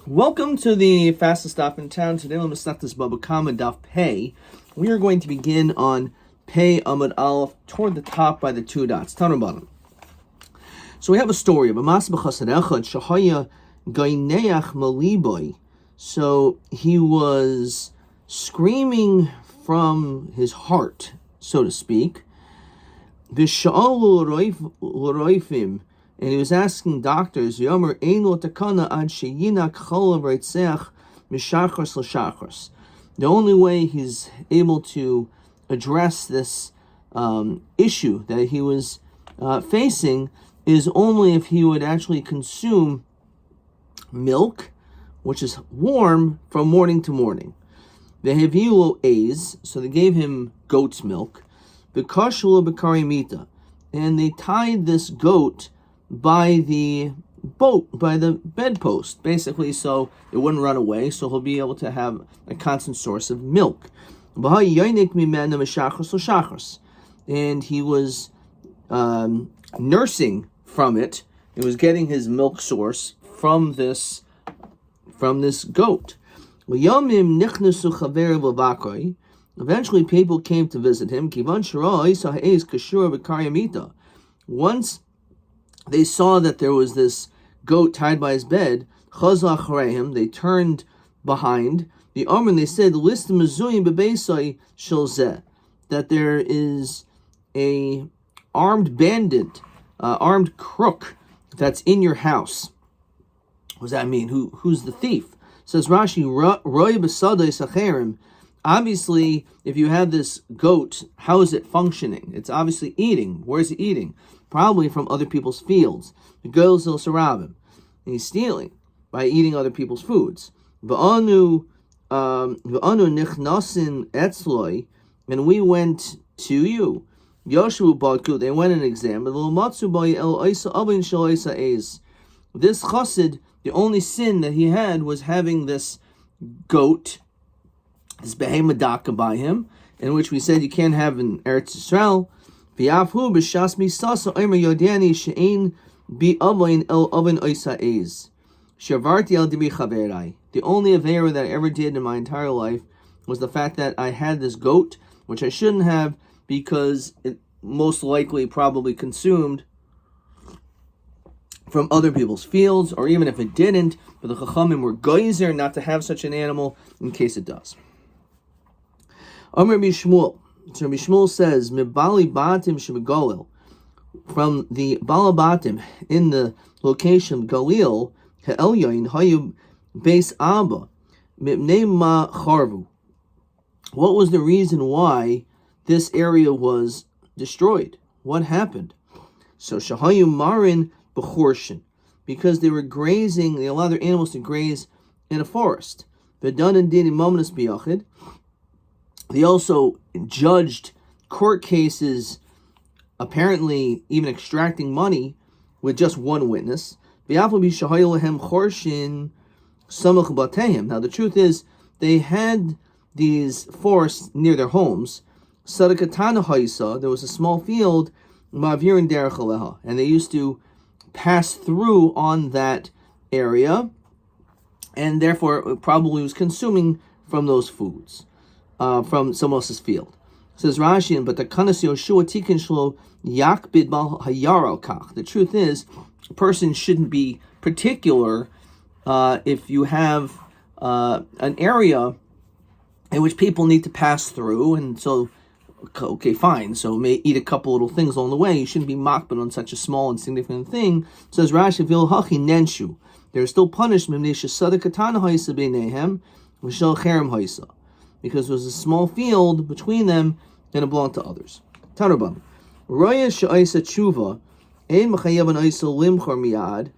Welcome to the fastest stop in town. Today on Masechtas Bava Kama Daf Pei. We are going to begin on Pei Amud Aleph toward the top by the two dots. Tanur. So we have a story of a mas b'chasad echad shahaya gaineach maliboy. So he was screaming from his heart, so to speak. V'sha'al l'roifim. And he was asking doctors, Yomer Eino Takana ad sheyinak cholav reitzeach mishachars l'shachars. The only way he's able to address this issue that he was facing is only if he would actually consume milk, which is warm, from morning to morning. Veheviulo eiz, so they gave him goat's milk. V'kashulu b'karimita, and they tied this goat by the bedpost, basically, so it wouldn't run away, so he'll be able to have a constant source of milk. And he was nursing from it. He was getting his milk source from this goat. Eventually, people came to visit him. Once they saw that there was this goat tied by his bed, they turned behind. The Omer, they said, that there is a armed bandit, armed crook that's in your house. What does that mean? Who's the thief? Says Rashi, obviously, if you have this goat, how is it functioning? It's obviously eating. Where's it eating? Probably from other people's fields. The girls will surround him. And he's stealing by eating other people's foods. And we went to you. Yoshu Badku, they went and examined. This chassid, the only sin that he had was having this goat, this behemoth by him, in which we said you can't the only avera that I ever did in my entire life was the fact that I had this goat, which I shouldn't have, because it most likely probably consumed from other people's fields, or even if it didn't, but the Chachamim were geyser not to have such an animal in case it does. Rabbi Shmuel. So Rabbi Shmuel says, "Mibali batim shebegolil," from the balabatim in the location Galil, Ha'elyain hayu beis Abba mipnei ma charvu. What was the reason why this area was destroyed? What happened? So shahayu marin b'chorshin, because they were grazing. They allowed their animals to graze in a forest. V'dan and din imamnas biyachid. They also judged court cases, apparently even extracting money with just one witness. Now the truth is, they had these forests near their homes. There was a small field, and they used to pass through on that area, and therefore it probably was consuming from those foods. From someone else's field. Says Rashi, but the kanas Yoshua tikin shlo yakbid bal hayaro kach. The truth is, a person shouldn't be particular if you have an area in which people need to pass through, and so, okay, fine, so may eat a couple little things along the way. You shouldn't be makbid on such a small and significant thing. Says Rashi, vil hachi nenshu. They're still punished because there was a small field between them and it belonged to others. Tanur. Roya she'aisa tshuva ein mechayev an aisa limchor miyad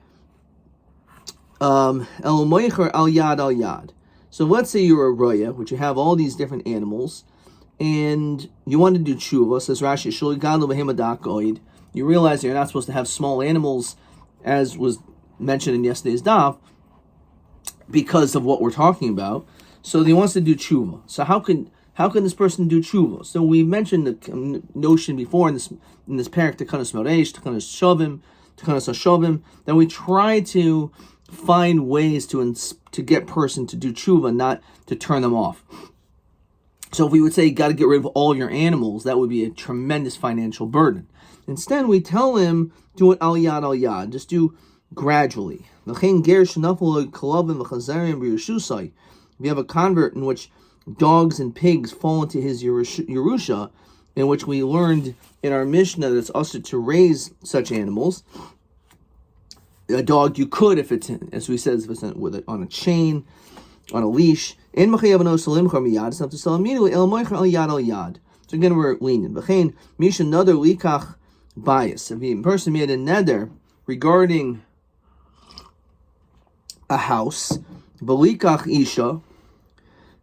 el moicher al yad. So let's say you're a roya, which you have all these different animals, and you want to do tshuva. Says Rashi, shul gadu behemodak oid. You realize that you're not supposed to have small animals, as was mentioned in yesterday's daf, because of what we're talking about. So he wants to do tshuva. So how can this person do tshuva? So we mentioned the notion before in this parak, tekanas mareish, tekanas shavim, that we try to find ways to get person to do tshuva, not to turn them off. So if we would say you got to get rid of all your animals, that would be a tremendous financial burden. Instead, we tell him do it al yad, just do gradually. If you have a convert in which dogs and pigs fall into his Yerusha, in which we learned in our Mishnah that it's also to raise such animals. A dog you could, if it's, as we said, if it's on a chain, on a leash. It's not to sell immediately. So again, we're lenient. Misha another likach bias. If a person made a neder regarding a house, balikach isha,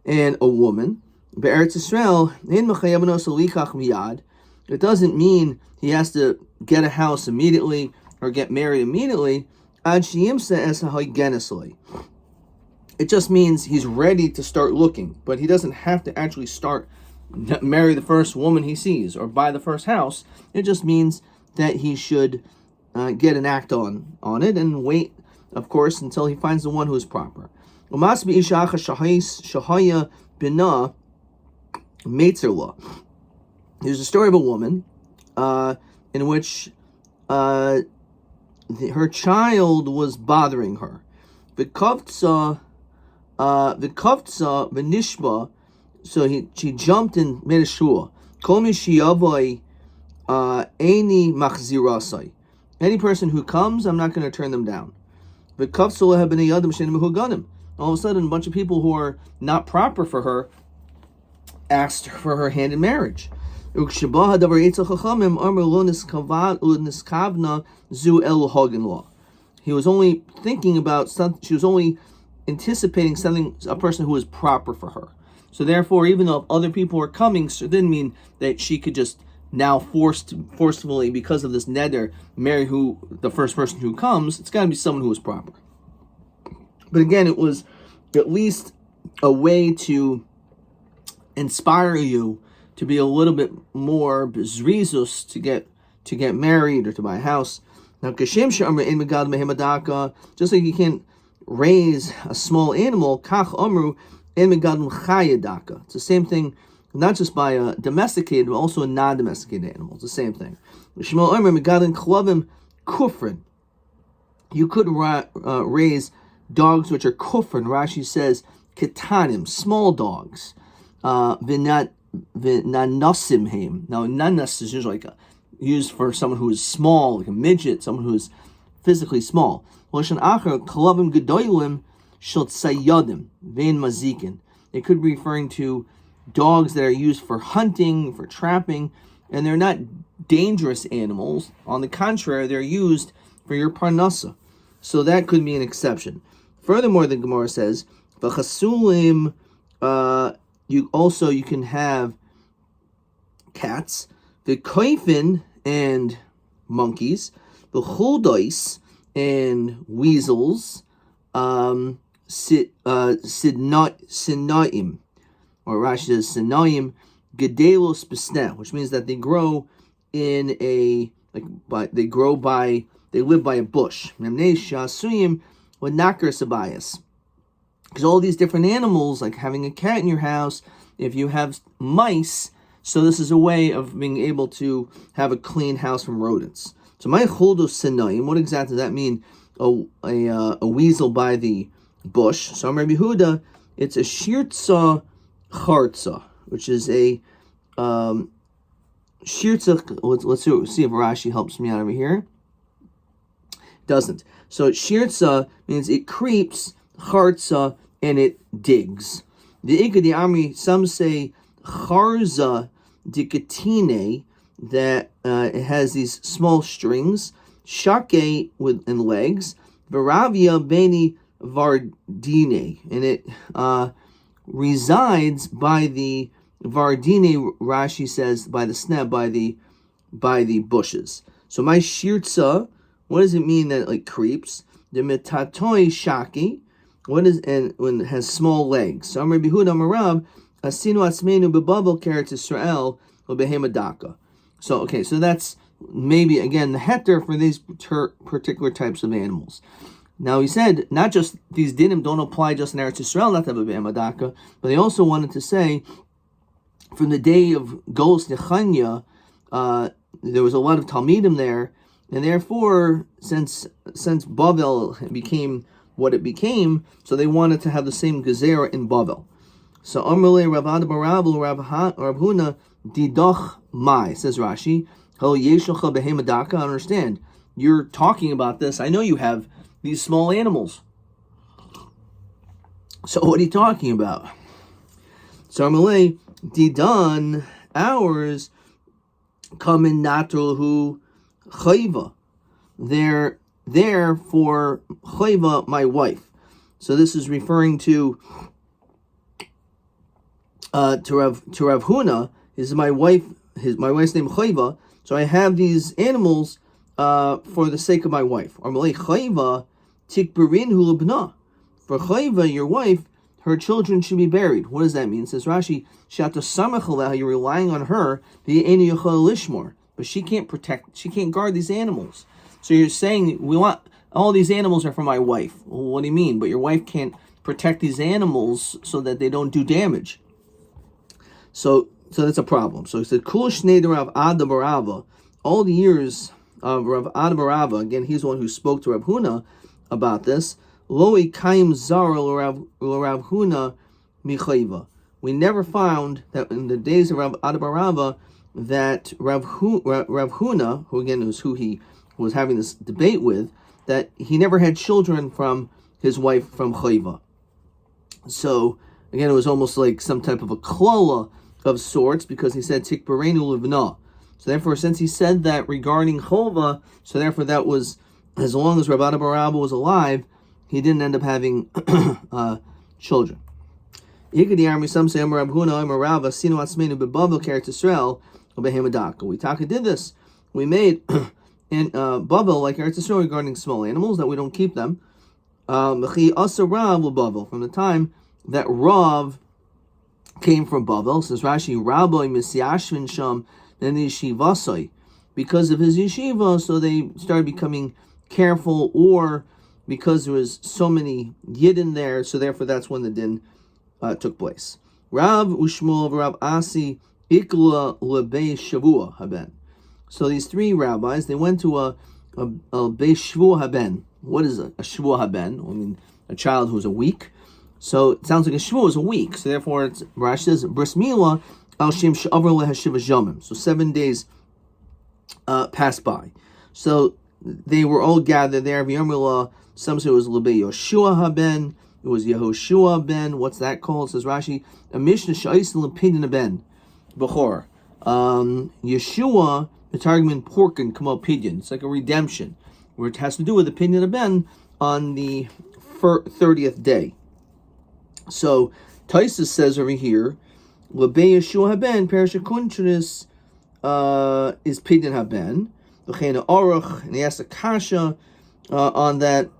and a woman, be'eretz Yisrael, it doesn't mean he has to get a house immediately or get married immediately. It just means he's ready to start looking, but he doesn't have to actually marry the first woman he sees or buy the first house. It just means that he should get an act on it and wait, of course, until he finds the one who is proper. There's a story of a woman in which her child was bothering her. The nishba, so she jumped and made a shua. Any person who comes, I'm not going to turn them down. All of a sudden, a bunch of people who are not proper for her asked for her hand in marriage. He was only thinking about something, she was only anticipating something, a person who was proper for her. So therefore, even though other people were coming, so it didn't mean that she could just now forcefully, because of this neder, marry the first person who comes. It's got to be someone who is proper. But again, it was at least a way to inspire you to be a little bit more bezrizus to get married or to buy a house. Now, just like you can't raise a small animal, it's the same thing, not just by a domesticated, but also a non-domesticated animal. It's the same thing. You could raise dogs which are kufrin. Rashi says ketanim, small dogs. V'nanasim heim. Now, nanas is usually used for someone who is small, like a midget, someone who is physically small. Lashon acher kalavim gedolim shel tsayadim vein mazikin. It could be referring to dogs that are used for hunting, for trapping, and they're not dangerous animals. On the contrary, they're used for your parnasa. So that could be an exception. Furthermore, the Gemara says, v'chasulim, you can have cats, the koifin and monkeys, the chuldois and weasels, sinaim, or Rashi says sinaim, gedelos besneh, which means that they grow they live by a bush. Because all these different animals, like having a cat in your house, if you have mice, so this is a way of being able to have a clean house from rodents. So my chuldos sinaim, what exactly does that mean? A weasel by the bush. So Rabbi Huda, it's a shirtza chartza, which is a shirtza. Let's see if Rashi helps me out over here. Doesn't. So shirtza means it creeps, chartza, and it digs. The Ikadi Amri, some say charza dikatine, that it has these small strings, shake and legs, varavia beni vardine, and it resides by the vardine. Rashi says by the sneb, by the bushes. So my shirtza, what does it mean that it creeps? The metatoi shaki, when it has small legs. So Rabbi Huda Marav, asinu atzmeinu bebabel keret Israel ubehemadaka. So that's maybe again the heter for these particular types of animals. Now he said, not just these dinim don't apply just in Eretz Yisrael, not to have a be'em hadaka, but they also wanted to say, from the day of Golus Nechanya, there was a lot of Talmidim there, and therefore, since Bavel became what it became, so they wanted to have the same gezerah in Bavel. So Amrle Rav Ada Barav Rav Huna Didoch Mai, says Rashi, Hel Yeshalcha Behem Hadaka. I understand. You're talking about this. I know you have these small animals. So what are you talking about? So Amrle Didan, ours, come in Natrulhu Chayva. They're there for Chayva, my wife. So this is referring to Rav Huna. Is my wife? My wife's name Chayva. So I have these animals for the sake of my wife. Or Malay Chayva Tikberin Hulabna. For Chayva, your wife, her children should be buried. What does that mean? It says Rashi, Shata Samachala, you're relying on her, the Eni Yochel Lishmor. But she can't guard these animals. So you're saying, we want, all these animals are for my wife. Well, what do you mean? But your wife can't protect these animals so that they don't do damage. So that's a problem. So he said, Kul Shnei Rav Ada Barava, all the years of Rav Ada Barava, again, he's the one who spoke to Rav Huna about this, Loi Kaim Zara Rav Huna Michayva. We never found that in the days of Rav Ada Barava that Rav Huna, who again was who he was having this debate with, that he never had children from his wife from Chayva. So again, it was almost like some type of a klola of sorts, because he said Tikbarenu Livna. So therefore, since he said that regarding Chova, so therefore that was, as long as Rav Ada Baraba was alive, he didn't end up having children. We talk did this. We made in Bava like Eretz Yisrael regarding small animals, that we don't keep them. From the time that Rav came from Bavel, says Rashi, Rabbi Misyashvin Sham, then the Yeshivasai. Because of his yeshiva, so they started becoming careful, or because there was so many Yidden there, so therefore that's when the din took place. Rav Ushmul Rav Asi Ikla Lebei Shavua Haben. So these three rabbis, they went to a Beis Shavua Haben. What is a Shavua Haben? I mean, a child who's a week. So it sounds like a Shavua is a week. So therefore, it's, Rashi says, Bris Milah Al Shem Sha'avar LeHashiva Jamim. So 7 days passed by. So they were all gathered there. V'yamrila, some say it was Lebei Yoshua Haben. It was Yehoshua ben. What's that called? It says Rashi, a Mishnah Sha'is Lepidin ben Bechor. Yeshua, the Targum Porkin Kamal Pidyon. It's like a redemption, where it has to do with the Pidyon ben on the 30th day. So Taisus says over here, Lebei Yeshua haben Parashat Kuntris is Pidyon haben. L'chein Aruch, and he asks a kasha on that.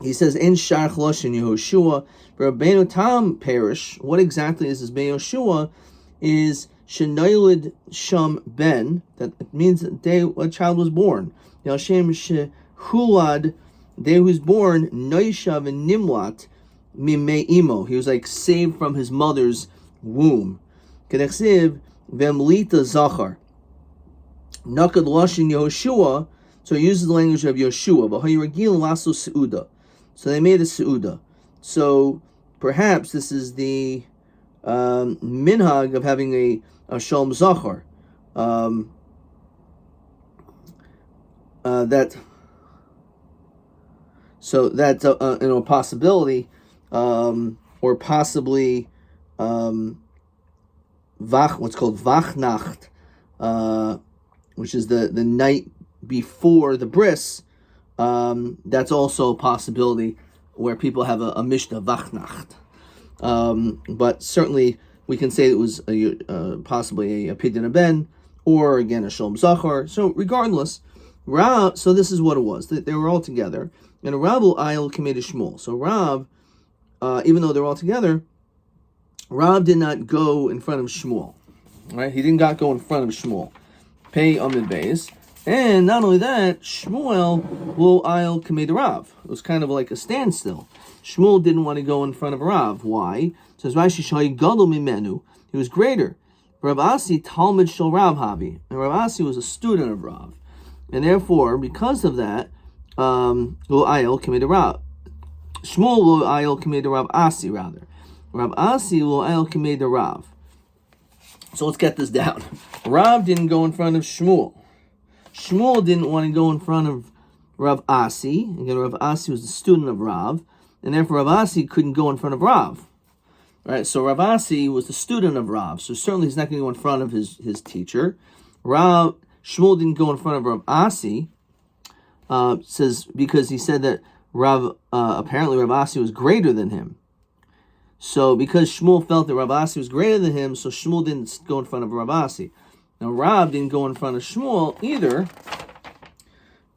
He says, "In Sharch Loshin Yehoshua, Rabbeinu Tam parish." What exactly is this? Ben Yehoshua is Shenoilid Sham Ben. That means the day a child was born. Yashem Shehulad, day who was born Noishav and Nimlat Mimei Imo. He was like saved from his mother's womb. Kedechsiv Vemlita Zachar. Nakad Loshin Yehoshua. So he uses the language of Yeshua. But Hayiragil Lasso Seuda. So they made a Seuda. So perhaps this is the minhag of having a Shalom Zachar. So that's a possibility, or possibly what's called Vachnacht, which is the night before the bris. That's also a possibility where people have a Mishnah Vachnacht. But certainly we can say it was possibly a Pidyon ben, or again a Shalom Zachar. So regardless, so this is what it was. They were all together. And Rav Ayel Kamei Shmuel. So Rav, even though they're all together, Rav did not go in front of Shmuel. Right? He did not go in front of Shmuel. Pei Amid Beis. And not only that, Shmuel lo ayil kamei Rav. It was kind of like a standstill. Shmuel didn't want to go in front of Rav. Why? It says Rashi Shai Gadol Mimenu. He was greater. Rav Asi Talmud Shel Rav Havi. And Rav Asi was a student of Rav. And therefore, because of that, lo ayil kamei Rav. Shmuel lo ayil kamei Rav Asi, rather. Rav Asi lo ayil kamei Rav. So let's get this down. Rav didn't go in front of Shmuel. Shmuel didn't want to go in front of Rav Asi. Again, Rav Asi was the student of Rav, and therefore Rav Asi couldn't go in front of Rav. Right? So Rav Asi was the student of Rav, so certainly he's not going to go in front of his teacher. Shmuel didn't go in front of Rav Asi, says because he said that apparently Rav Asi was greater than him. So because Shmuel felt that Rav Asi was greater than him, so Shmuel didn't go in front of Rav Asi. Now, Rav didn't go in front of Shmuel either.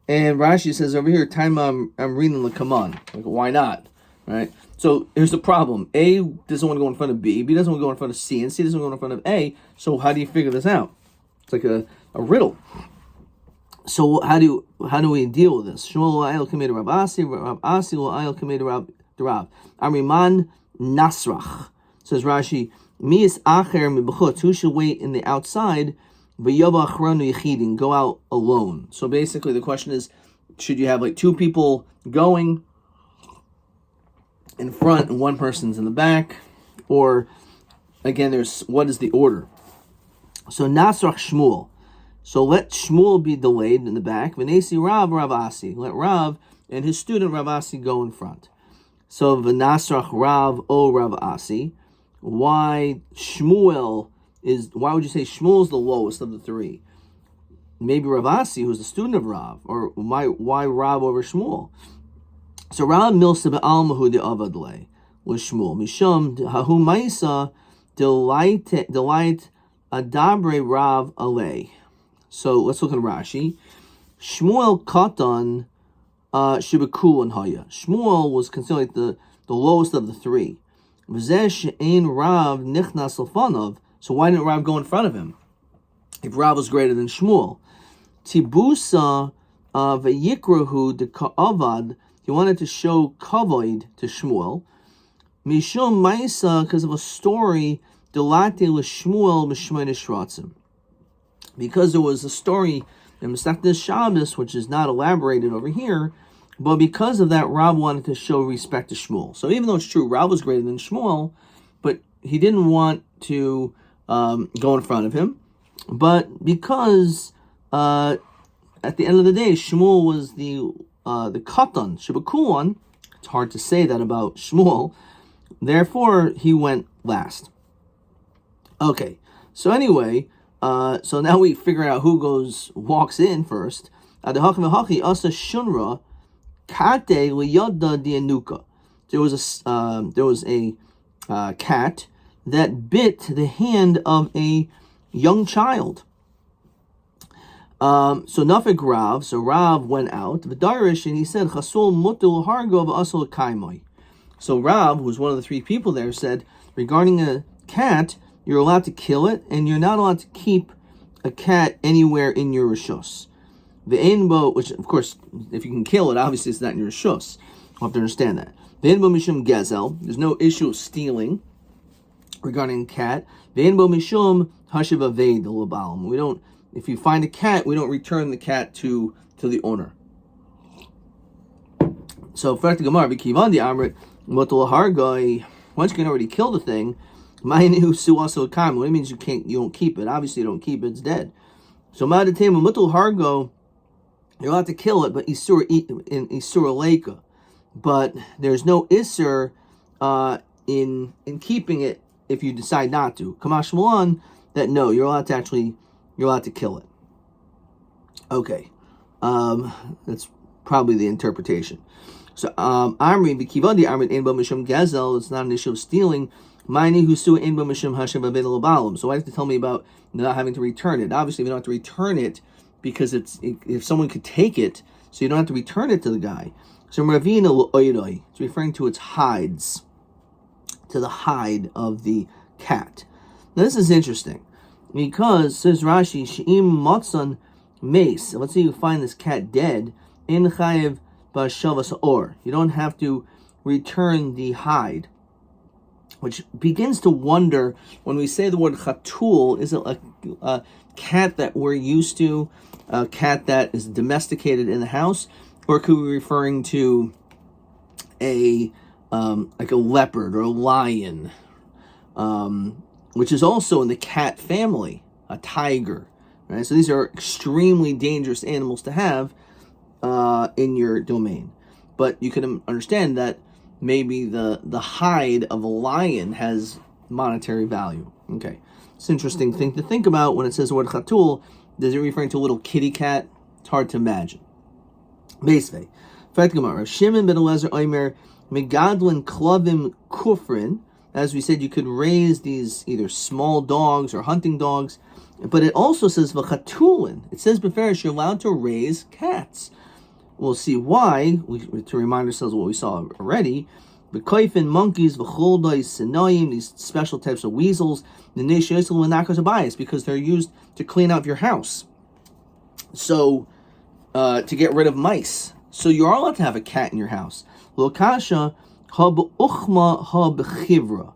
And Rashi says over here, time I'm reading the Kaman. Like, why not? Right? So, here's the problem. A doesn't want to go in front of B. B doesn't want to go in front of C. And C doesn't want to go in front of A. So, how do you figure this out? It's like a riddle. So, how do we deal with this? Shmuel lo ayil kamei Rav Asi. Rav Asi lo ayil kamei Rav. Ariman Nasrach. Says Rashi, Mi is acher mibachutz. Who should wait in the outside? Go out alone. So basically the question is, should you have like two people going in front and one person's in the back? Or again, what is the order? So Nasrach Shmuel. So let Shmuel be delayed in the back. V'nesi Rav Asi. Let Rav and his student Rav Asi go in front. So V'nasrach Rav o Rav Asi. Why would you say Shmuel's the lowest of the three? Maybe Rav Asi, who's the student of Rav, or why Rav over Shmuel? So Rav milsa be'almahu de'avadle was Shmuel. Mishum hahu ma'isa delight adabre Rav alei. So let's look at Rashi. Shmuel katan shibakul and haya. Shmuel was considered like the lowest of the three. V'zeh she'ein Rav nichnas l'fanav. So why didn't Rav go in front of him? If Rav was greater than Shmuel. Tibusa v'yikrahu de ka'avad. He wanted to show kavod to Shmuel. Mishum ma'isa, because of a story, delate l'Shmuel m'shmei shratzim. Because there was a story in Masechtas Shabbos, which is not elaborated over here, but because of that, Rav wanted to show respect to Shmuel. So even though it's true, Rav was greater than Shmuel, but he didn't want to go in front of him. But because at the end of the day, Shmuel was the katan, shibakulan. It's hard to say that about Shmuel. Therefore, he went last. Okay, so anyway, so now we figure out who walks in first. There was a cat that bit the hand of a young child. So Nafik Rav, so Rav went out, V'darish, and he said, Chasul mutul hargov asol kaimoi. So Rav, who was one of the three people there, said, regarding a cat, you're allowed to kill it, and you're not allowed to keep a cat anywhere in your rishus. The Einbo, which of course, if you can kill it, obviously it's not in your rishus. You'll have to understand that. The Einbo mishum gezel, there's no issue of stealing regarding a cat. The Einbo mishum hashiv aveid l'balam. We don't, if you find a cat, we don't return the cat to the owner. So, once you can already kill the thing, what it means you don't keep it. Obviously, you don't keep it; it's dead. So, you're allowed to kill it, but isur leika. But there's no isur in keeping it if you decide not to. Kamash Malan, that no, you're allowed to kill it. Okay, that's probably the interpretation. So, Amri b'kivadi Amri einbo mishum gazel. It's not an issue of stealing. Mine husu einbo mishum hashem abed l'balam. So why have to tell me about not having to return it? Obviously, you don't have to return it because if someone could take it, so you don't have to return it to the guy. So Ravina l'oidoi. It's referring to its hides, to the hide of the cat. Now this is interesting because says Rashi she'im matzan mace. Let's say you find this cat dead, in chayev b'shavas or. You don't have to return the hide, which begins to wonder when we say the word chatul, is it a cat that we're used to, a cat that is domesticated in the house, or could we be referring to a like a leopard or a lion, which is also in the cat family, a tiger, right? So these are extremely dangerous animals to have in your domain. But you can understand that maybe the hide of a lion has monetary value. Okay, it's an interesting thing to think about when it says the word chatul. Is it referring to a little kitty cat? It's hard to imagine. Beisvei. Fact Gemara. Shimon ben Elazar Omer Megadlin Klavim Kufrin. As we said, you could raise these either small dogs or hunting dogs, but it also says v'chatulin. It says beferish you're allowed to raise cats. We'll see why. To remind ourselves what we saw already. V'koifin monkeys v'choldai sinayim, these special types of weasels. The neshiyosel v'nakas abayis, because they're used to clean out your house. So to get rid of mice. So you are allowed to have a cat in your house. Lokasha hab uchma hab chivra.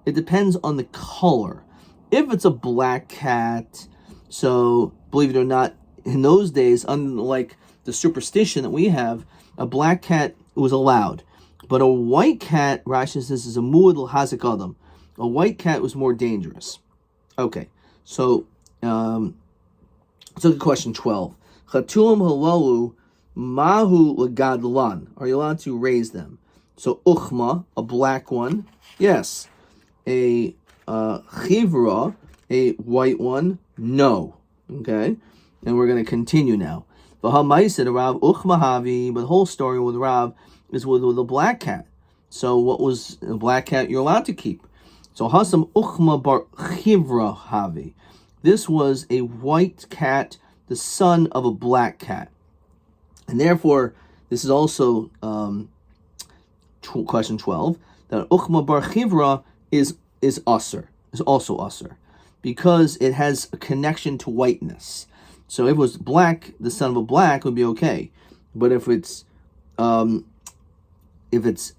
It depends on the color. If it's a black cat, so believe it or not, in those days, unlike the superstition that we have, a black cat was allowed. But a white cat, Rashi says, is a muad l'hazik adam. A white cat was more dangerous. Okay, so let's look at question 12. Chatulam halalu mahu legadlan. Are you allowed to raise them? So uchma, a black one, yes. A chivra, a white one, no. Okay, and we're going to continue now. V'hamaisa Rav uchma havi, but the whole story with Rav is with a black cat. So what was a black cat you're allowed to keep? So hasam uchma bar chivra havi. This was a white cat, the son of a black cat. And therefore, this is also question 12, that uchma bar chivra is also usher, because it has a connection to whiteness. So if it was black, the son of a black would be okay. But if its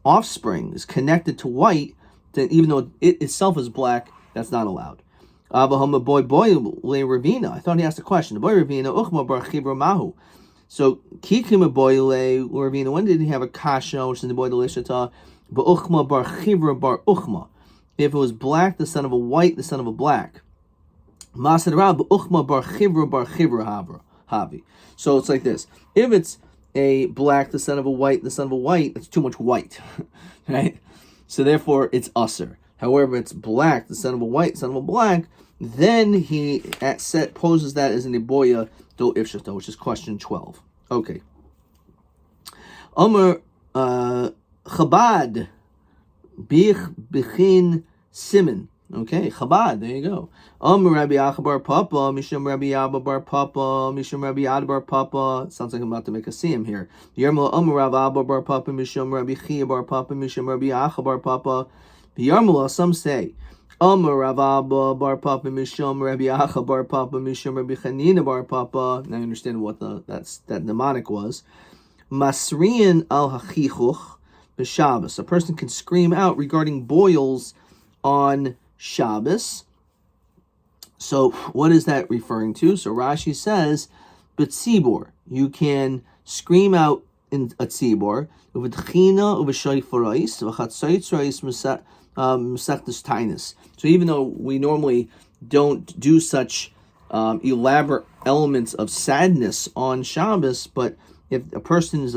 offspring is connected to white, then even though it itself is black, that's not allowed. Boy Ravina. I thought he asked a question. Boy Ravina, uchma bar chivra mahu. So kikim a boy Ravina. When did he have a kasha, which is the boy delishata? But uchma bar chivra bar uchma. If it was black, the son of a white, the son of a black. Masad Rab uchma bar chivra havi. So it's like this. If it's a black, the son of a white, that's too much white, right? So therefore, it's usher. However, it's black, the son of a white, son of a black, then he poses that as an iboya do ifshata, which is question 12. Okay. Omer Chabad Bichin Simon. Okay, Chabad, there you go. Rabbi Achabar Papa, Mishum Rabbi Abba Bar Papa, Mishum Rabbi Adbar Papa. Sounds like I'm about to make a siyum here. Yarmul Rav Abba Bar Papa, Mishum Rabbi Chia Bar Papa, Mishum Rabbi Achabar Papa. Yarmul, some say, Rav Abba Bar Papa, Mishum Rabbi Acha Bar Papa, Mishum Rabbi Chanina Bar Papa. Now you understand what that mnemonic was. Masrian al Hachichuch b'Shabbos. A person can scream out regarding boils on Shabbos. So what is that referring to? So Rashi says, B'tzibor, you can scream out in a tzibor, so even though we normally don't do such elaborate elements of sadness on Shabbos, but if a person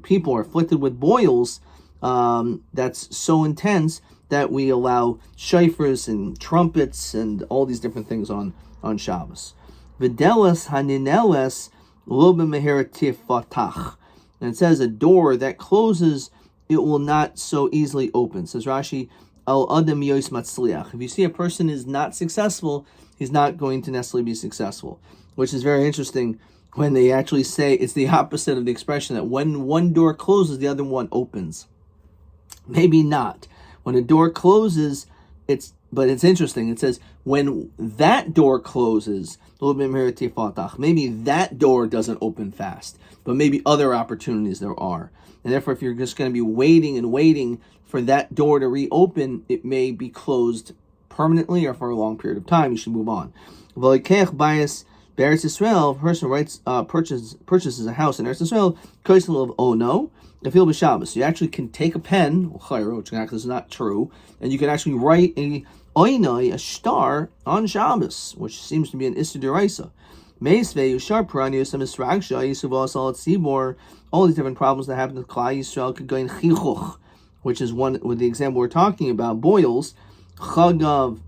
people are afflicted with boils, that's so intense that we allow shofars and trumpets and all these different things on Shabbos. Videlas hanineles lo b'meher tifatach. And it says a door that closes, it will not so easily open. Says Rashi, al adam yos matzliach. If you see a person is not successful, he's not going to necessarily be successful. Which is very interesting when they actually say it's the opposite of the expression that when one door closes, the other one opens. Maybe not. When a door closes, it's But it's interesting. It says when that door closes, maybe that door doesn't open fast, but maybe other opportunities there are. And therefore, if you're just going to be waiting and waiting for that door to reopen, it may be closed permanently or for a long period of time. You should move on. Bias Eretz Yisrael, a person purchases a house in Eretz Yisrael, of oh no, the field of Shabbos. You actually can take a pen, which actually is not true, and you can actually write a oinai, a star, on Shabbos, which seems to be an Issa Deraisa. All these different problems that happen to Klal Yisrael could go in chichuch, which is one with the example we're talking about, boils, chagav,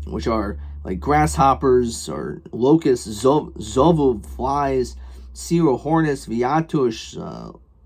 which are like grasshoppers or locusts, zovu, flies, siro, hornets, viatush,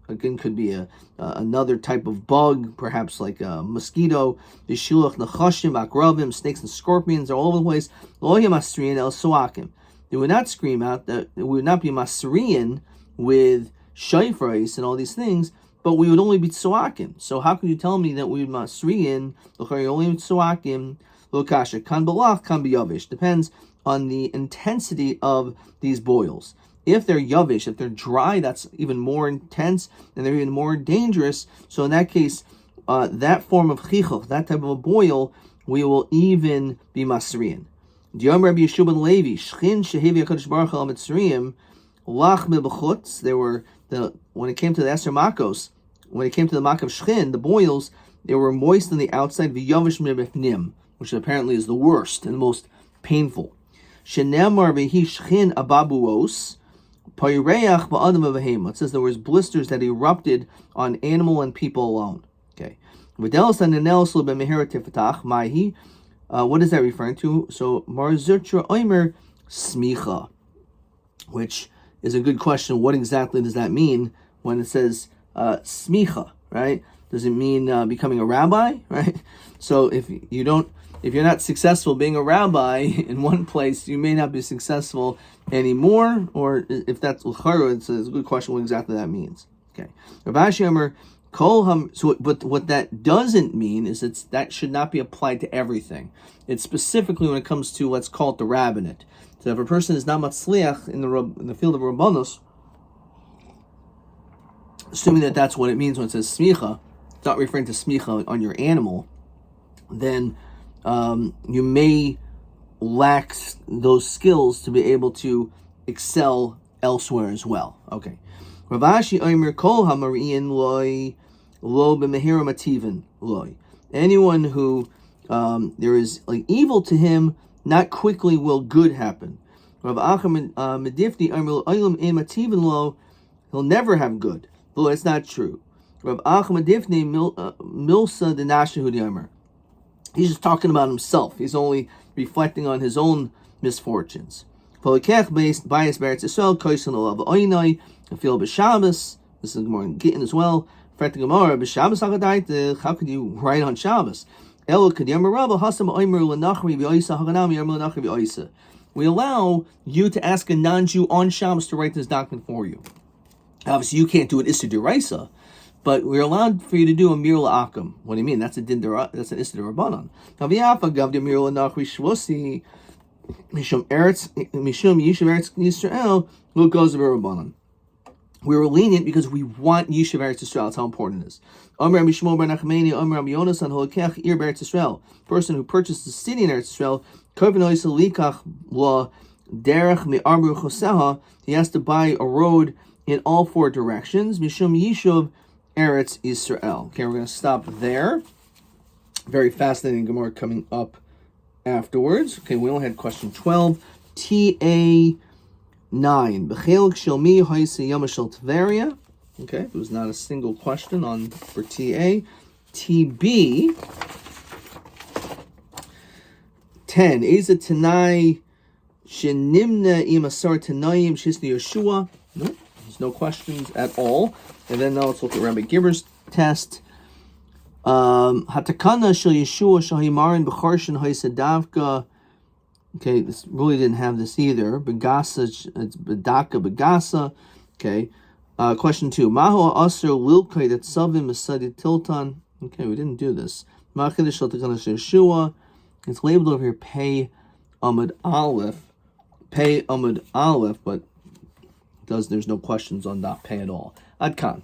again could be another type of bug, perhaps like a mosquito, vishulach, nachashim, akravim, snakes and scorpions are all over the place. Lo masriyan el soakim. They would not scream out, that it would not be masriyan with shayfrais and all these things, but we would only be soakim. So how can you tell me that we would masriyan, only soakim, lokasha, kan balach, kan biyavish? Depends on the intensity of these boils. If they're yavish, if they're dry, that's even more intense and they're even more dangerous. So in that case, that form of chichuch, that type of a boil, we will even be masriyan. Diyam Rabbi Yeshua ben Levi, shchin shehevi HaKadosh Baruch Hu al Mitzrayim, lach mebechutz. They were when it came to the Eser Makos, when it came to the mak of shchin, the boils, they were moist on the outside, v'yavish mebefnim, which apparently is the worst and the most painful. Shenemar v'hi shchin ababuos. It says there was blisters that erupted on animal and people alone. Okay. What is that referring to? So Marzutra Oimer Smicha, which is a good question. What exactly does that mean when it says smicha, right? Does it mean becoming a rabbi, right? So if you're not successful being a rabbi in one place, you may not be successful anymore, or if that's l'chara, it's a good question what exactly that means. Okay. But what that doesn't mean is that should not be applied to everything. It's specifically when it comes to, let's call it the rabbinate. So if a person is not matzliach in the field of rabbanos, assuming that that's what it means when it says smicha, it's not referring to smicha on your animal, then you may lack those skills to be able to excel elsewhere as well. Okay. Ravashi Omer Kol Hamariin Loi Lo B'Mehira Mativin Loi. Anyone who there is like evil to him, not quickly will good happen. Rav Acham Medifni Omer Oilam E Mativin Lo, he'll never have good. Though it's not true. Rav Acham Medifni Milsa Denashahudi Omer. He's just talking about himself. He's only reflecting on his own misfortunes. This is Gemara in Gittin as well. How could you write on Shabbos? We allow you to ask a non-Jew on Shabbos to write this document for you. Obviously, you can't do it Issa D'Oraisa, but we're allowed for you to do a mir la'akam. What do you mean? That's an Issa D'Rabbanan. Mishum Yishuv Eretz Yisrael, what goes over Rabbanan. We were lenient because we want Yishuv Eretz Yisrael. That's how important it is. Person who purchased the city in Eretz Yisrael, he has to buy a road in all four directions. Mishum Yishuv Eretz Yisrael. Okay, we're going to stop there. Very fascinating Gemara coming up afterwards. Okay, we only had question 12. TA 9. B'chelik shel mi ha'isa yama shel Tveria. Okay, there was not a single question for TA. TB 10. Eza Tanai Shenimna Imasar Tanayim Shisni Yeshua. Nope, there's no questions at all. And then now let's look at Rabbi Gibber's test. Hatakana shel Yeshua shahimarin b'charshin ha'isa. Okay, this really didn't have this either. Begasa, it's bedaka begasa. Okay. Question 2. Maho aser lilkai that savim asadi tiltan. Okay, we didn't do this. It's labeled over here, Pei Amud Aleph. Pei Amud Aleph, but there's no questions on that Pei at all. Ad Kan.